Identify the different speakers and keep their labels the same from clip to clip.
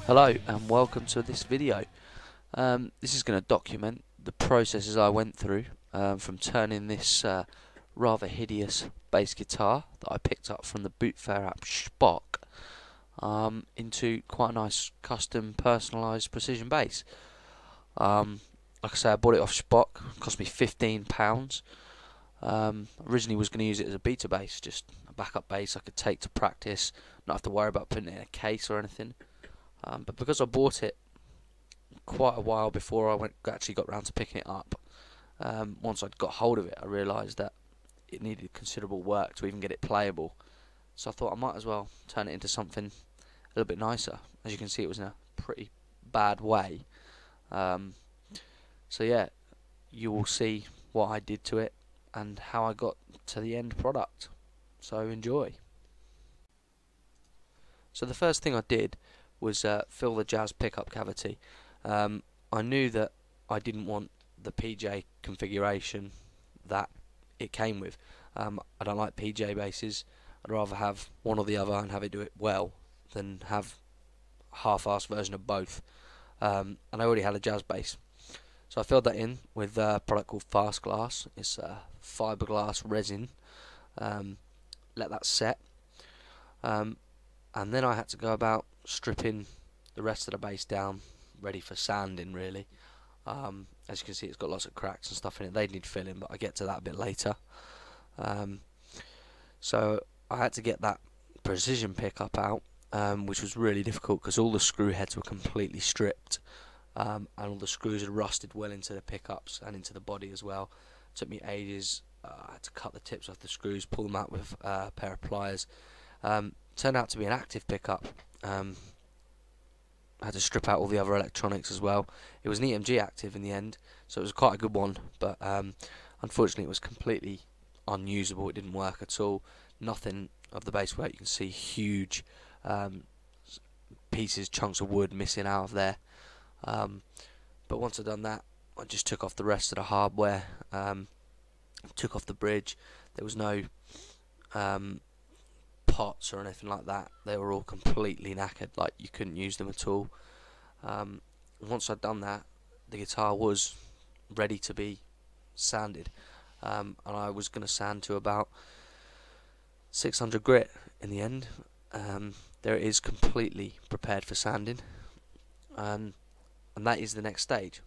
Speaker 1: Hello and welcome to this video. This is going to document the processes I went through from turning this rather hideous bass guitar that I picked up from the boot fair app Spock into quite a nice custom personalised precision bass. Like I say, I bought it off Spock. It cost me £15. Originally was going to use it as a beta bass, just a backup bass I could take to practice, not have to worry about putting it in a case or anything. But because I bought it quite a while before I actually got round to picking it up, once I'd got hold of it, I realised that it needed considerable work to even get it playable. So I thought I might as well turn it into something a little bit nicer. As you can see, it was in a pretty bad way. So yeah, you will see what I did to it and how I got to the end product. So enjoy. So the first thing I did was fill the jazz pickup cavity. I knew that I didn't want the PJ configuration that it came with. I don't like PJ basses. I'd rather have one or the other and have it do it well than have a half-assed version of both. And I already had a jazz bass, so I filled that in with a product called Fast Glass. It's fiberglass resin. Let that set. And then I had to go about stripping the rest of the bass down, ready for sanding really. As you can see, it's got lots of cracks and stuff in it. They need filling, but I get to that a bit later. So I had to get that precision pickup out, which was really difficult because all the screw heads were completely stripped, and all the screws had rusted well into the pickups and into the body as well. It took me ages. I had to cut the tips off the screws, pull them out with a pair of pliers. Turned out to be an active pickup. I had to strip out all the other electronics as well. It was an EMG active in the end, so it was quite a good one, but unfortunately it was completely unusable. It didn't work at all. Nothing of the bass work. You can see huge pieces, chunks of wood missing out of there. But once I'd done that, I just took off the rest of the hardware, took off the bridge. There was no pots or anything like that. They were all completely knackered, like you couldn't use them at all. Once I'd done that, the guitar was ready to be sanded, and I was going to sand to about 600 grit in the end. There it is, completely prepared for sanding, and that is the next stage.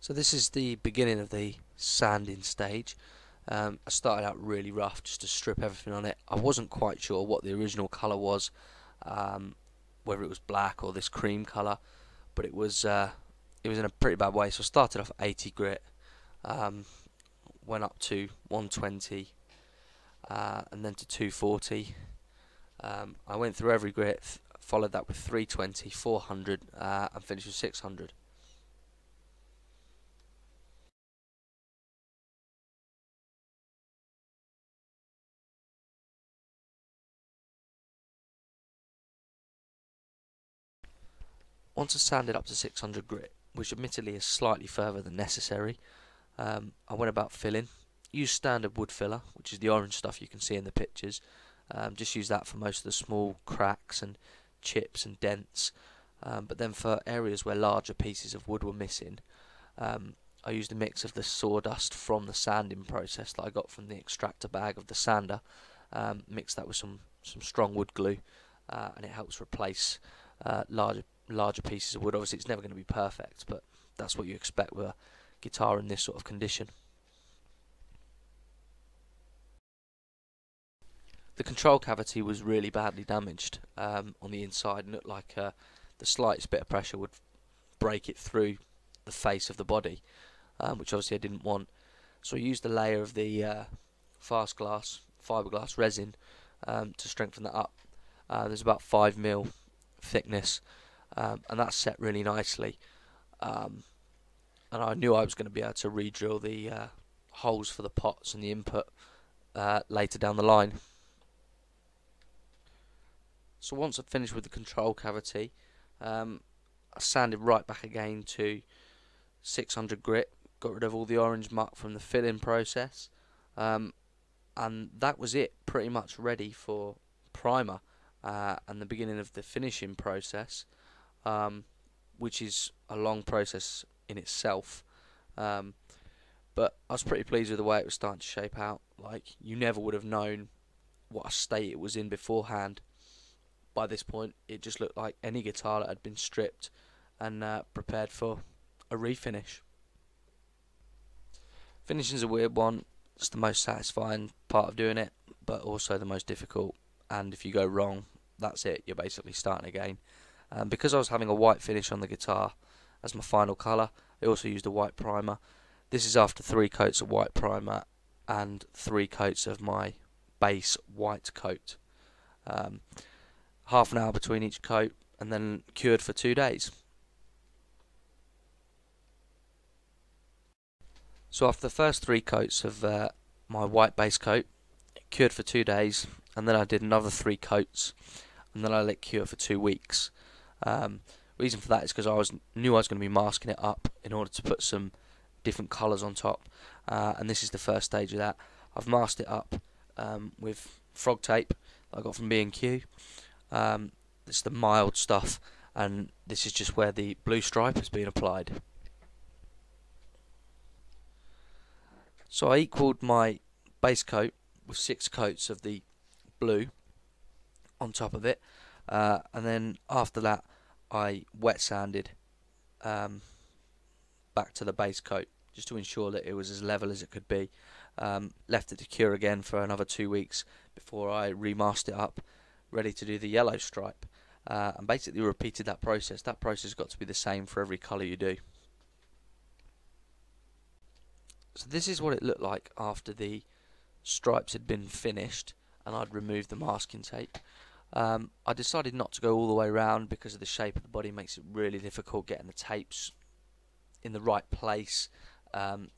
Speaker 1: So this is the beginning of the sanding stage. I started out really rough just to strip everything on it. I wasn't quite sure what the original colour was, whether it was black or this cream colour, but it was in a pretty bad way. So I started off at 80 grit, went up to 120, and then to 240. I went through every grit, followed that with 320, 400, and finished with 600. Once I sanded up to 600 grit, which admittedly is slightly further than necessary, I went about filling. Used standard wood filler, which is the orange stuff you can see in the pictures. Just use that for most of the small cracks and chips and dents. But then for areas where larger pieces of wood were missing, I used a mix of the sawdust from the sanding process that I got from the extractor bag of the sander. Mixed that with some strong wood glue, and it helps replace larger pieces of wood. Obviously it's never going to be perfect, but that's what you expect with a guitar in this sort of condition. The control cavity was really badly damaged on the inside, and looked like the slightest bit of pressure would break it through the face of the body, which obviously I didn't want. So I used a layer of the fast glass fiberglass resin to strengthen that up. There's about 5mm thickness, and that's set really nicely. And I knew I was going to be able to re-drill the holes for the pots and the input later down the line. So once I'd finished with the control cavity, I sanded right back again to 600 grit, got rid of all the orange muck from the filling process, and that was it, pretty much ready for primer and the beginning of the finishing process, which is a long process in itself. But I was pretty pleased with the way it was starting to shape out. Like, you never would have known what a state it was in beforehand. By this point, it just looked like any guitar that had been stripped and prepared for a refinish. Finishing's a weird one. It's the most satisfying part of doing it, but also the most difficult. And if you go wrong, that's it. You're basically starting again. Because I was having a white finish on the guitar as my final colour, I also used a white primer. This is after 3 coats of white primer and 3 coats of my base white coat. Half an hour between each coat, and then cured for 2 days. So after the first 3 coats of my white base coat, cured for 2 days, and then I did another 3 coats, and then I let cure for 2 weeks. Reason for that is because I knew I was going to be masking it up in order to put some different colours on top, and this is the first stage of that. I've masked it up with frog tape that I got from B&Q. It's the mild stuff, and this is just where the blue stripe has been applied. So I equalled my base coat with 6 coats of the blue on top of it, and then after that I wet sanded back to the base coat just to ensure that it was as level as it could be. Left it to cure again for another 2 weeks before I remasked it up, ready to do the yellow stripe, and basically repeated that process. That process has got to be the same for every colour you do. So this is what it looked like after the stripes had been finished and I'd removed the masking tape. I decided not to go all the way around because of the shape of the body. Makes it really difficult getting the tapes in the right place,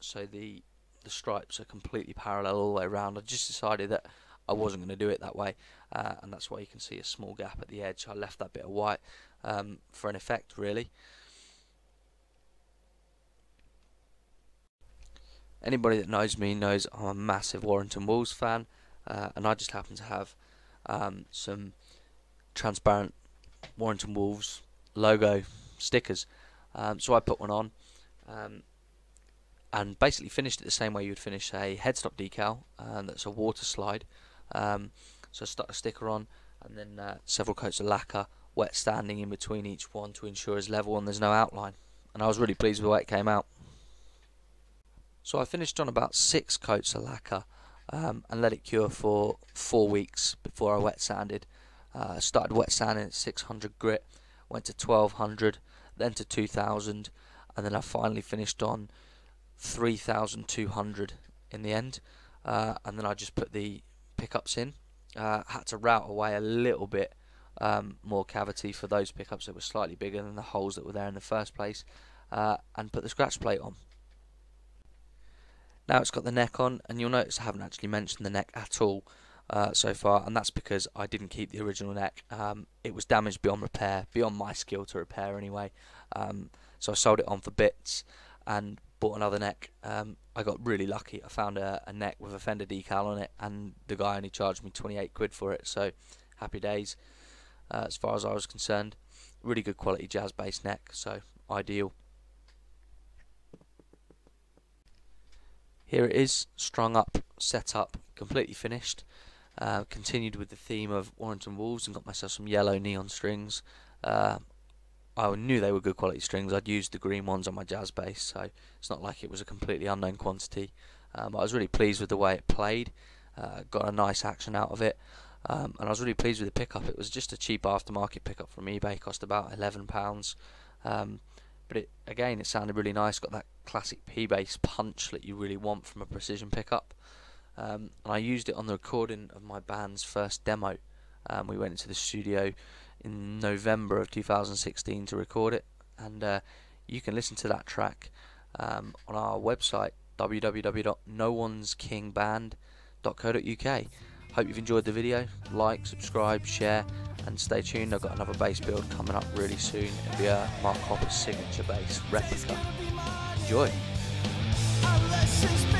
Speaker 1: so the stripes are completely parallel all the way around. I just decided that I wasn't going to do it that way, and that's why you can see a small gap at the edge. I left that bit of white for an effect, really. Anybody that knows me knows I'm a massive Warrington Wolves fan, and I just happen to have some transparent Warrington Wolves logo stickers, so I put one on and basically finished it the same way you would finish a headstock decal, and that's a water slide. So I stuck a sticker on, and then several coats of lacquer, wet standing in between each one to ensure it's level and there's no outline, and I was really pleased with the way it came out. So I finished on about 6 coats of lacquer and let it cure for 4 weeks before I wet sanded. Started wet sanding at 600 grit, went to 1200, then to 2000, and then I finally finished on 3200 in the end, and then I just put the pickups in. Had to route away a little bit more cavity for those pickups that were slightly bigger than the holes that were there in the first place, and put the scratch plate on. Now it's got the neck on, and you'll notice I haven't actually mentioned the neck at all so far, and that's because I didn't keep the original neck. It was damaged beyond repair, beyond my skill to repair anyway, so I sold it on for bits and bought another neck. I got really lucky. I found a neck with a fender decal on it, and the guy only charged me 28 quid for it, so happy days as far as I was concerned. Really good quality jazz bass neck, so ideal. Here it is, strung up, set up, completely finished. Continued with the theme of Warrington Wolves and got myself some yellow neon strings. I knew they were good quality strings. I'd used the green ones on my jazz bass, so it's not like it was a completely unknown quantity. I was really pleased with the way it played. Got a nice action out of it, and I was really pleased with the pickup. It was just a cheap aftermarket pickup from eBay, cost about £11. But it sounded really nice. Got that classic P-bass punch that you really want from a precision pickup. And I used it on the recording of my band's first demo. We went into the studio in November of 2016 to record it, and you can listen to that track on our website, www.nooneskingBand.co.uk. Hope you've enjoyed the video. Like, subscribe, share, and stay tuned. I've got another bass build coming up really soon. It'll be a Mark Hopper's signature bass replica. Enjoy.
Speaker 2: precious